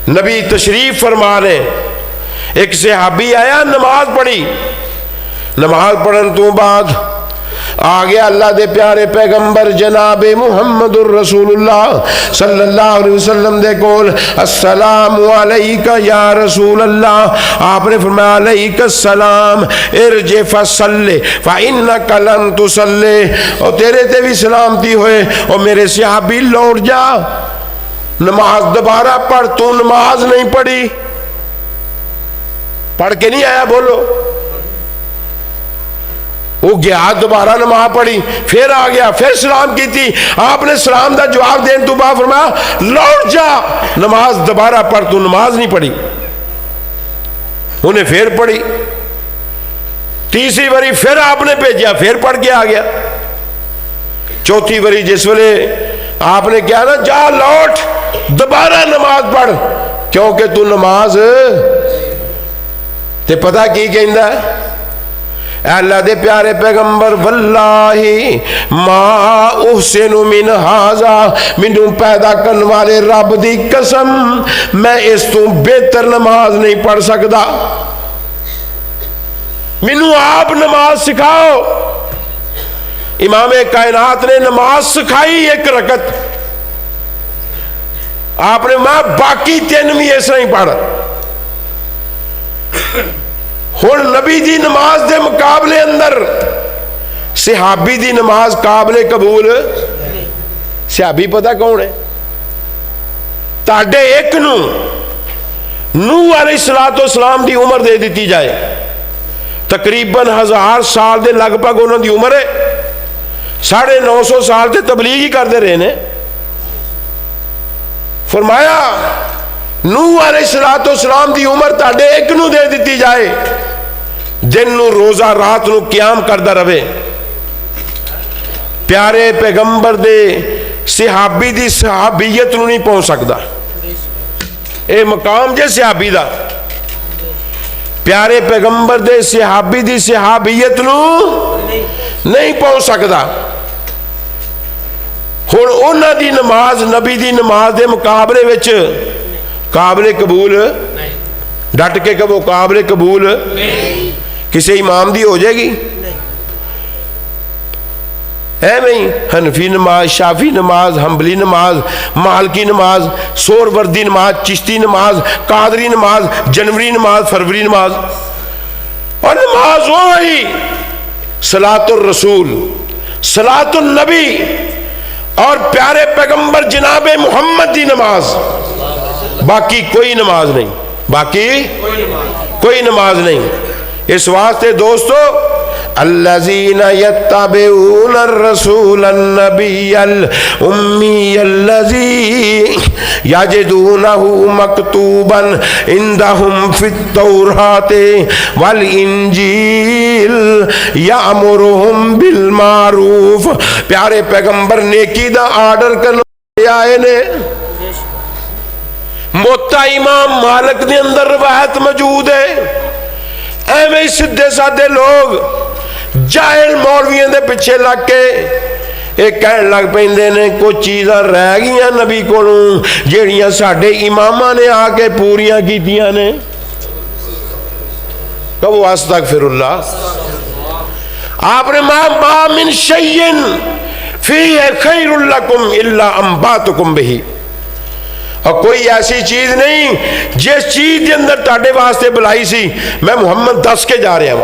نبی تشریف فرما رہے، ایک صحابی آیا، نماز پڑھی، نماز پڑھن تو بعد آ گیا اللہ دے پیارے پیغمبر جناب محمد الرسول اللہ صلی اللہ علیہ وسلم دے کول، السلام علیکہ یا رسول اللہ۔ آپ نے فرمایا علیکہ السلام، ارجع فصلی فإنک لم تصلی، اور تیرے تے بھی سلامتی ہوئے، اور میرے صحابی لوٹ جا، نماز دوبارہ پڑھ، تو نماز نہیں پڑھی، پڑھ کے نہیں آیا، بولو۔ وہ گیا دوبارہ نماز پڑھی، پھر آ گیا، پھر سلام کی تھی، آپ نے سلام دا جواب دین تو بعد فرمایا لوٹ جا، نماز دوبارہ پڑھ، تو نماز نہیں پڑھی۔ انہیں پھر پڑھی، تیسری باری پھر آپ نے بھیجا، پھر پڑھ کے آ گیا۔ چوتھی باری جس ویلے آپ نے کیا نا، جا لوٹ دوبارہ نماز پڑھ، کیونکہ تو نماز تے پتہ کی کہندا ہے، اے اللہ دے پیارے پیغمبر واللہ ما احسن من ھذا، مینوں پیدا کرن والے رب دی قسم میں اس تو بہتر نماز نہیں پڑھ سکدا، مینوں آپ نماز سکھاؤ۔ امام کائنات نے نماز سکھائی ایک رکعت، آپ نے ماں باقی تین بھی اس طرح ہی پڑھ۔ ہن نبی دی نماز دے مقابلے اندر صحابی دی نماز قابل قبول۔ صحابی پتہ کون ہے؟ تاڈے ایک نوح علیہ السلام دی عمر دے دیتی جائے، تقریباً 1000 سال دے لگ بھگ انہوں دی عمر ہے، 950 سال تے تبلیغ ہی کرتے رہے نے۔ فرمایا نوح علیہ السلام دی عمر تاڈے ایک نو دے دیتی جائے، دن نو روزہ رات نو قیام کردا رہے، پیارے پیغمبر دے صحابی دی صحابیت نو نہیں پہنچ سکدا، اے مقام جے صحابی دا، پیارے پیغمبر دے صحابی دی صحابیت نو نہیں پہنچ سکدا۔ ہن انہاں دی نماز نبی دی نماز دے مقابلے وچ قابل قبول، ڈٹ کے کہو قابل قبول کسی امام دی ہو جائے گی؟ اے میں حنفی نماز، شافی نماز، حنبلی نماز، مالکی نماز، سور وردی نماز، چشتی نماز، قادری نماز، جنوری نماز، فروری نماز، اور نماز وہی صلاۃ الرسول، صلاۃ النبی اور پیارے پیغمبر جناب محمد دی نماز، باقی کوئی نماز نہیں، باقی کوئی نماز نہیں۔ اس واسطے دوستو، الذین یتبعون الرسول النبی الامی الذی یجدونہ مکتوبا عندہم فی التوراۃ والانجیل یأمرہم بالمعروف، پیارے پیغمبر نیکی دا آرڈر کرنے آئے نے۔ موتا امام مالک دے اندر روایت موجود ہے، ایویں سدھے سادے لوگ جاہل مولویاں دے پیچھے لگ کے ایک کہن لگ پیندے نے کچھ چیزاں رہ گئیاں نبی کولوں جیڑیاں ساڈے اماماں نے آ کے پوریاں کیتیاں نے۔ کہو استغفر اللہ۔ آپ نے ما من شیء فیہ خیر لکم الا انباتکم بہ، اور کوئی ایسی چیز نہیں جس چیز کے اندر تاڑے واسطے بلائی سی میں محمد دس کے جا رہا ہوں۔